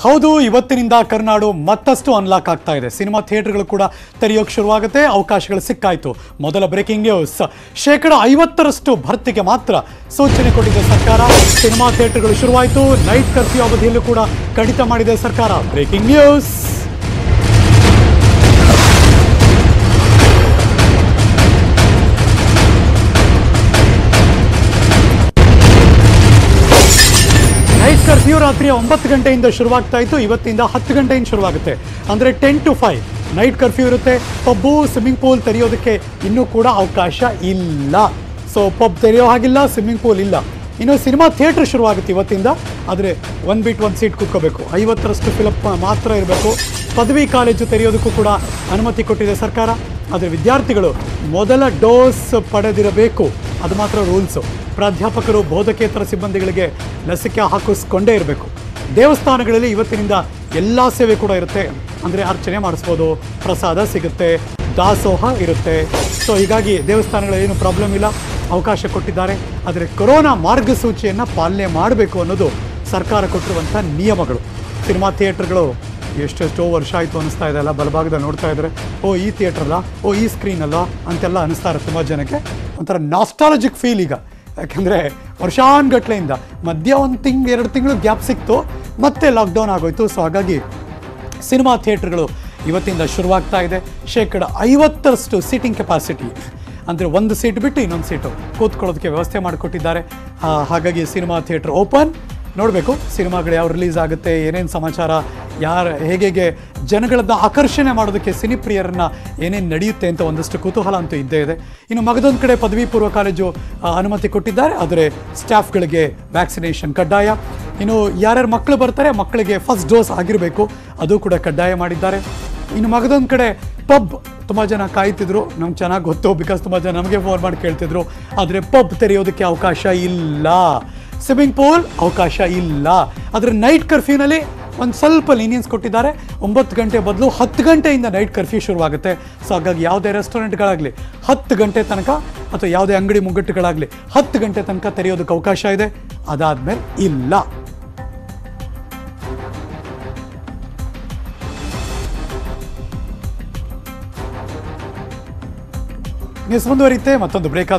ಹೌದು, ಇವತ್ತಿನಿಂದ ಕರ್ನಾಡು ಮತ್ತಷ್ಟು ಅನ್ಲಾಕ್ ಆಗ್ತಾ ಇದೆ. ಸಿನಿಮಾ ಥಿಯೇಟರ್ಗಳು ಕೂಡ ತೆರೆಯೋಕೆ ಶುರುವಾಗುತ್ತೆ. ಅವಕಾಶಗಳು ಸಿಕ್ಕಾಯಿತು. ಮೊದಲ ಬ್ರೇಕಿಂಗ್ ನ್ಯೂಸ್, 50% ಭರ್ತಿಗೆ ಮಾತ್ರ ಸೂಚನೆ ಕೊಟ್ಟಿದೆ ಸರ್ಕಾರ. ಸಿನಿಮಾ ಥಿಯೇಟರ್ಗಳು ಶುರುವಾಯಿತು. ನೈಟ್ ಕರ್ಫ್ಯೂ ಅವಧಿಯಲ್ಲೂ ಕೂಡ ಕಡಿತ ಮಾಡಿದೆ ಸರ್ಕಾರ. Breaking news. ನೈಟ್ ಕರ್ಫ್ಯೂ ರಾತ್ರಿ 9 ಗಂಟೆಯಿಂದ ಶುರುವಾಗ್ತಾ ಇತ್ತು. ಇವತ್ತಿಂದ 10 ಗಂಟೆಯಿಂದ ಶುರುವಾಗುತ್ತೆ. ಅಂದರೆ 10 to 5 ನೈಟ್ ಕರ್ಫ್ಯೂ ಇರುತ್ತೆ. ಪಬ್ಬು, ಸ್ವಿಮ್ಮಿಂಗ್ ಪೂಲ್ ತೆರೆಯೋದಕ್ಕೆ ಇನ್ನೂ ಕೂಡ ಅವಕಾಶ ಇಲ್ಲ. ಸೊ ಪಬ್ ತೆರೆಯೋ ಹಾಗಿಲ್ಲ, ಸ್ವಿಮ್ಮಿಂಗ್ ಪೂಲ್ ಇಲ್ಲ. ಇನ್ನು ಸಿನಿಮಾ ಥಿಯೇಟ್ರ್ ಶುರುವಾಗುತ್ತೆ ಇವತ್ತಿಂದ. ಆದರೆ ಒಂದು ಬಿಟ್ಟು ಒಂದು ಸೀಟ್ ಕೂತ್ಕೋಬೇಕು. 50% ಫಿಲಪ್ ಮಾತ್ರ ಇರಬೇಕು. ಪದವಿ ಕಾಲೇಜು ತೆರೆಯೋದಕ್ಕೂ ಕೂಡ ಅನುಮತಿ ಕೊಟ್ಟಿದೆ ಸರ್ಕಾರ. ಆದರೆ ವಿದ್ಯಾರ್ಥಿಗಳು ಮೊದಲ ಡೋಸ್ ಪಡೆದಿರಬೇಕು, ಅದು ಮಾತ್ರ ರೂಲ್ಸು. ಪ್ರಾಧ್ಯಾಪಕರು, ಬೋಧಕೇತರ ಸಿಬ್ಬಂದಿಗಳಿಗೆ ಲಸಿಕೆ ಹಾಕಿಸ್ಕೊಂಡೇ ಇರಬೇಕು. ದೇವಸ್ಥಾನಗಳಲ್ಲಿ ಇವತ್ತಿನಿಂದ ಎಲ್ಲ ಸೇವೆ ಕೂಡ ಇರುತ್ತೆ. ಅಂದರೆ ಅರ್ಚನೆ ಮಾಡಿಸ್ಬೋದು, ಪ್ರಸಾದ ಸಿಗುತ್ತೆ, ದಾಸೋಹ ಇರುತ್ತೆ. ಸೊ ಹೀಗಾಗಿ ದೇವಸ್ಥಾನಗಳಲ್ಲಿ ಏನು ಪ್ರಾಬ್ಲಮ್ ಇಲ್ಲ, ಅವಕಾಶ ಕೊಟ್ಟಿದ್ದಾರೆ. ಆದರೆ ಕೊರೋನಾ ಮಾರ್ಗಸೂಚಿಯನ್ನು ಪಾಲನೆ ಮಾಡಬೇಕು ಅನ್ನೋದು ಸರ್ಕಾರ ಕೊಟ್ಟಿರುವಂಥ ನಿಯಮಗಳು. ಸಿನಿಮಾ ಥಿಯೇಟರ್ಗಳು ಎಷ್ಟೆಷ್ಟೋ ವರ್ಷ ಆಯಿತು ಅನ್ನಿಸ್ತಾ ಇದೆ ಅಲ್ಲ. ಬಲಭಾಗದಲ್ಲಿ ನೋಡ್ತಾ ಇದ್ದಾರೆ, ಓ ಈ ಥಿಯೇಟ್ರಲ್ಲ, ಓ ಈ ಸ್ಕ್ರೀನಲ್ಲ ಅಂತೆಲ್ಲ ಅನ್ನಿಸ್ತಾ ಇರುತ್ತೆ ತುಂಬ ಜನಕ್ಕೆ. ಒಂಥರ ನಾಸ್ಟಾಲಜಿಕ್ ಫೀಲ್ ಈಗ. ಯಾಕೆಂದರೆ ವರ್ಷಾನುಗಟ್ಲೆಯಿಂದ ಮಧ್ಯ 1-2 ತಿಂಗಳು ಗ್ಯಾಪ್ ಸಿಕ್ತು, ಮತ್ತೆ ಲಾಕ್ಡೌನ್ ಆಗೋಯ್ತು. ಸೊ ಹಾಗಾಗಿ ಸಿನಿಮಾ ಥಿಯೇಟ್ರ್ಗಳು ಇವತ್ತಿಂದ ಶುರುವಾಗ್ತಾ ಇದೆ. 50% ಸೀಟಿಂಗ್ ಕೆಪಾಸಿಟಿ, ಅಂದರೆ ಒಂದು ಸೀಟ್ ಬಿಟ್ಟು ಇನ್ನೊಂದು ಸೀಟು ಕೂತ್ಕೊಳ್ಳೋದಕ್ಕೆ ವ್ಯವಸ್ಥೆ ಮಾಡಿಕೊಟ್ಟಿದ್ದಾರೆ. ಹಾಗಾಗಿ ಸಿನಿಮಾ ಥಿಯೇಟ್ರ್ ಓಪನ್. ನೋಡಬೇಕು ಸಿನಿಮಾಗಳು ಯಾವ ರಿಲೀಸ್ ಆಗುತ್ತೆ, ಏನೇನು ಸಮಾಚಾರ, ಹೇಗೆ ಜನಗಳನ್ನ ಆಕರ್ಷಣೆ ಮಾಡೋದಕ್ಕೆ ಸಿನಿಪ್ರಿಯರನ್ನ ಏನೇನು ನಡೆಯುತ್ತೆ ಅಂತ ಒಂದಷ್ಟು ಕುತೂಹಲ ಅಂತೂ ಇದ್ದೇ ಇದೆ. ಇನ್ನು ಮಗದೊಂದು ಕಡೆ ಪದವಿ ಪೂರ್ವ ಕಾಲೇಜು ಅನುಮತಿ ಕೊಟ್ಟಿದ್ದಾರೆ. ಆದರೆ ಸ್ಟಾಫ್ಗಳಿಗೆ ವ್ಯಾಕ್ಸಿನೇಷನ್ ಕಡ್ಡಾಯ. ಇನ್ನು ಯಾರ್ಯಾರು ಮಕ್ಕಳು ಬರ್ತಾರೆ, ಮಕ್ಕಳಿಗೆ ಫಸ್ಟ್ ಡೋಸ್ ಆಗಿರಬೇಕು, ಅದು ಕೂಡ ಕಡ್ಡಾಯ ಮಾಡಿದ್ದಾರೆ. ಇನ್ನು ಮಗದೊಂದು ಕಡೆ ಪಬ್ ತುಂಬ ಜನ ಕಾಯ್ತಿದ್ರು, ನಮ್ಗೆ ಚೆನ್ನಾಗಿ ಗೊತ್ತು, ಬಿಕಾಸ್ ತುಂಬ ಜನ ನಮಗೆ ಫೋನ್ ಮಾಡಿ ಕೇಳ್ತಿದ್ರು. ಆದರೆ ಪಬ್ ತೆರೆಯೋದಕ್ಕೆ ಅವಕಾಶ ಇಲ್ಲ, ಸ್ವಿಮ್ಮಿಂಗ್ ಪೂಲ್ ಅವಕಾಶ ಇಲ್ಲ. ಆದರೆ ನೈಟ್ ಕರ್ಫ್ಯೂನಲ್ಲಿ ಒಂದು ಸ್ವಲ್ಪ ಲೀನಿಯನ್ಸ್ ಕೊಟ್ಟಿದ್ದಾರೆ. 9 ಗಂಟೆ ಬದಲು 10 ಗಂಟೆಯಿಂದ ನೈಟ್ ಕರ್ಫ್ಯೂ ಶುರುವಾಗುತ್ತೆ. ಸೊ ಹಾಗಾಗಿ ಯಾವುದೇ ರೆಸ್ಟೋರೆಂಟ್ಗಳಾಗಲಿ 10 ಗಂಟೆ ತನಕ, ಅಥವಾ ಯಾವುದೇ ಅಂಗಡಿ ಮುಗ್ಗಟ್ಟುಗಳಾಗಲಿ 10 ಗಂಟೆ ತನಕ ತೆರೆಯೋದಕ್ಕೆ ಅವಕಾಶ ಇದೆ. ಅದಾದಮೇಲೆ ಇಲ್ಲ. ನ್ಯೂಸ್ ಮುಂದುವರಿಯುತ್ತೆ. ಮತ್ತೊಂದು ಬ್ರೇಕ್